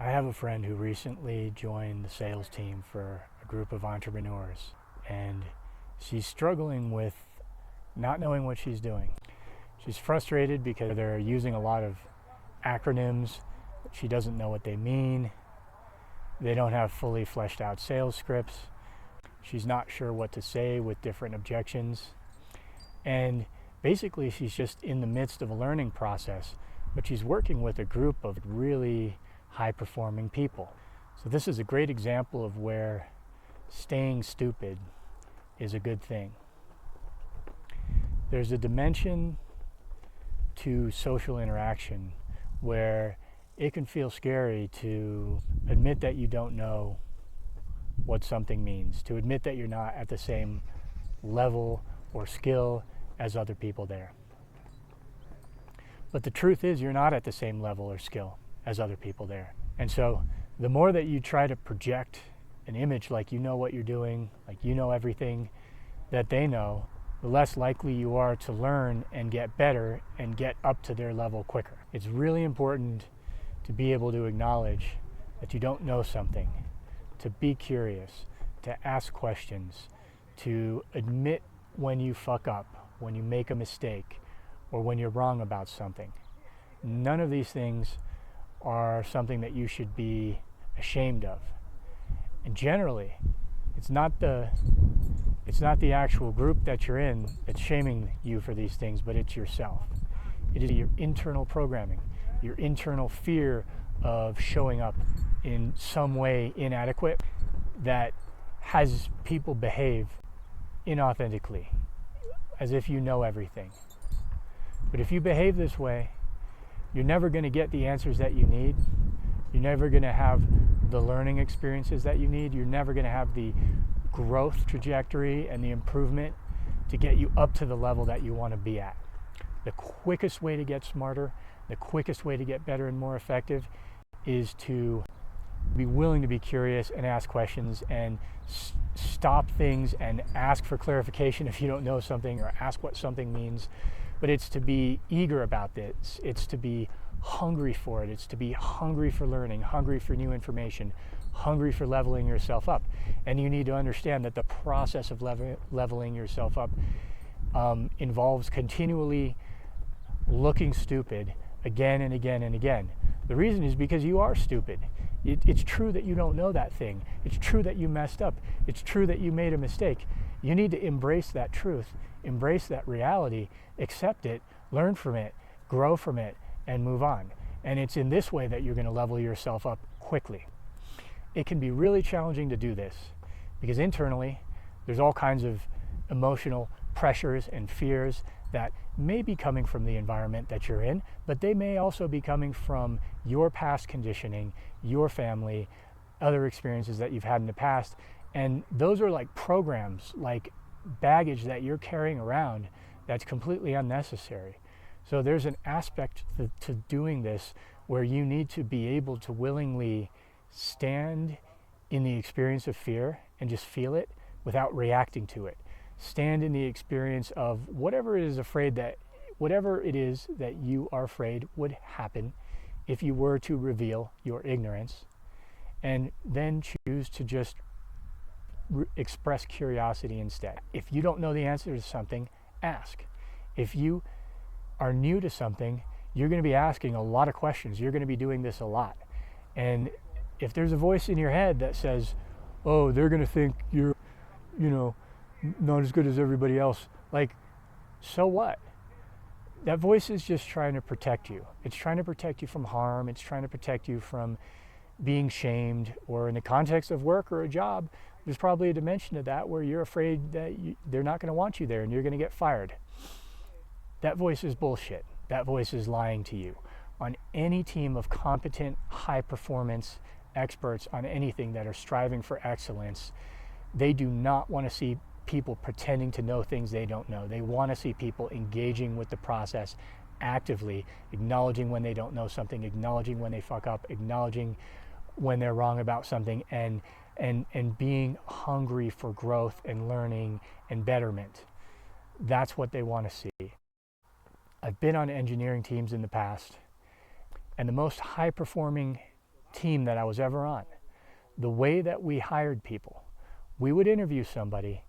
I have a friend who recently joined the sales team for a group of entrepreneurs, and she's struggling with not knowing what she's doing. She's frustrated because they're using a lot of acronyms. She doesn't know what they mean. They don't have fully fleshed out sales scripts. She's not sure what to say with different objections. And basically, she's just in the midst of a learning process, but she's working with a group of really high-performing people. So this is a great example of where staying stupid is a good thing. There's a dimension to social interaction where it can feel scary to admit that you don't know what something means, to admit that you're not at the same level or skill as other people there. But the truth is you're not at the same level or skill as other people there. And so the more that you try to project an image like you know what you're doing, like you know everything that they know, the less likely you are to learn and get better and get up to their level quicker. It's really important to be able to acknowledge that you don't know something, to be curious, to ask questions, to admit when you fuck up, when you make a mistake, or when you're wrong about something. None of these things are something that you should be ashamed of. And generally, it's not the actual group that you're in that's shaming you for these things, but it's yourself. It is your internal programming, your internal fear of showing up in some way inadequate that has people behave inauthentically, as if you know everything. But if you behave this way, you're never going to get the answers that you need. You're never going to have the learning experiences that you need. You're never going to have the growth trajectory and the improvement to get you up to the level that you want to be at. The quickest way to get smarter, the quickest way to get better and more effective is to be willing to be curious and ask questions and stop things and ask for clarification if you don't know something, or ask what something means. But it's to be eager about this. It's to be hungry for it. It's to be hungry for learning, hungry for new information, hungry for leveling yourself up. And you need to understand that the process of leveling yourself up involves continually looking stupid again and again and again. The reason is because you are stupid. It's true that you don't know that thing. It's true that you messed up. It's true that you made a mistake. You need to embrace that truth, embrace that reality, accept it, learn from it, grow from it, and move on. And it's in this way that you're going to level yourself up quickly. It can be really challenging to do this because internally there's all kinds of emotional pressures and fears that may be coming from the environment that you're in, but they may also be coming from your past conditioning, your family, other experiences that you've had in the past. And those are like programs, like baggage that you're carrying around that's completely unnecessary. So there's an aspect to doing this where you need to be able to willingly stand in the experience of fear and just feel it without reacting to it. Stand in the experience of whatever it is that you are afraid would happen if you were to reveal your ignorance, and then choose to just express curiosity instead. If you don't know the answer to something, ask. If you are new to something, you're going to be asking a lot of questions. You're going to be doing this a lot. And if there's a voice in your head that says, oh, they're going to think you're, not as good as everybody else, like, so what? That voice is just trying to protect you. It's trying to protect you from harm. It's trying to protect you from being shamed, or in the context of work or a job, there's probably a dimension of that where you're afraid that they're not going to want you there and you're going to get fired. That voice is bullshit. That voice is lying to you. On any team of competent, high-performance experts on anything that are striving for excellence, they do not want to see people pretending to know things they don't know. They want to see people engaging with the process actively, acknowledging when they don't know something, acknowledging when they fuck up, acknowledging when they're wrong about something, and being hungry for growth and learning and betterment. That's what they want to see. I've been on engineering teams in the past, and the most high-performing team that I was ever on, the way that we hired people, we would interview somebody,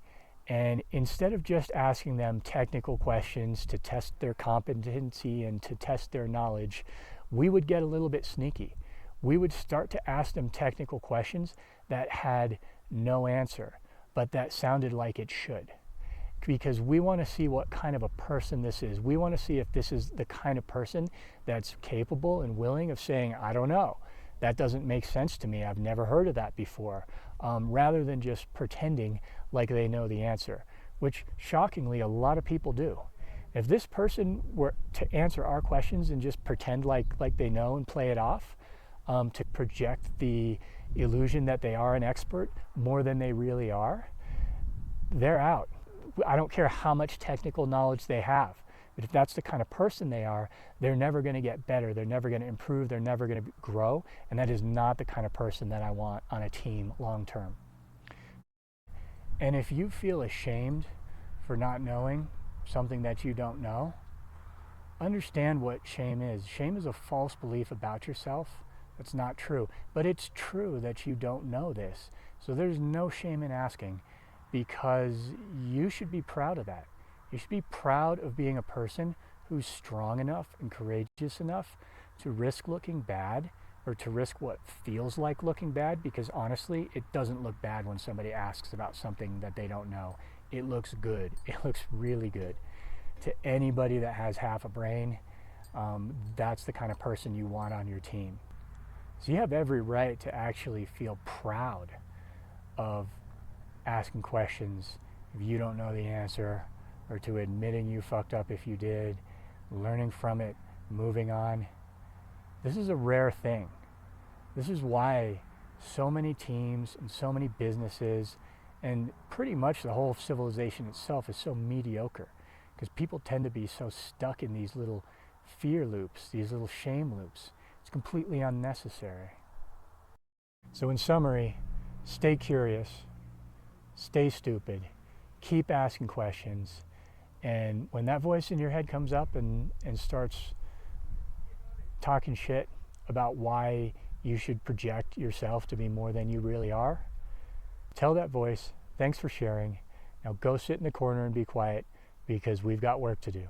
and instead of just asking them technical questions to test their competency and to test their knowledge, we would get a little bit sneaky. We would start to ask them technical questions that had no answer, but that sounded like it should. Because we want to see what kind of a person this is. We want to see if this is the kind of person that's capable and willing of saying, I don't know. That doesn't make sense to me. I've never heard of that before. Rather than just pretending like they know the answer, which shockingly a lot of people do. If this person were to answer our questions and just pretend like they know and play it off, to project the illusion that they are an expert more than they really are, they're out. I don't care how much technical knowledge they have, but if that's the kind of person they are, they're never going to get better, they're never going to improve, they're never going to grow, and that is not the kind of person that I want on a team long term. And if you feel ashamed for not knowing something that you don't know, understand what shame is. Shame is a false belief about yourself. That's not true, but it's true that you don't know this. So there's no shame in asking, because you should be proud of that. You should be proud of being a person who's strong enough and courageous enough to risk looking bad, or to risk what feels like looking bad, because honestly, it doesn't look bad when somebody asks about something that they don't know. It looks good. It looks really good. To anybody that has half a brain, that's the kind of person you want on your team. So you have every right to actually feel proud of asking questions if you don't know the answer, or to admitting you fucked up if you did, learning from it, moving on. This is a rare thing. This is why so many teams and so many businesses and pretty much the whole civilization itself is so mediocre, because people tend to be so stuck in these little fear loops, these little shame loops. It's completely unnecessary. So in summary, stay curious, stay stupid, keep asking questions, and when that voice in your head comes up and starts talking shit about why you should project yourself to be more than you really are, tell that voice, thanks for sharing. Now go sit in the corner and be quiet, because we've got work to do.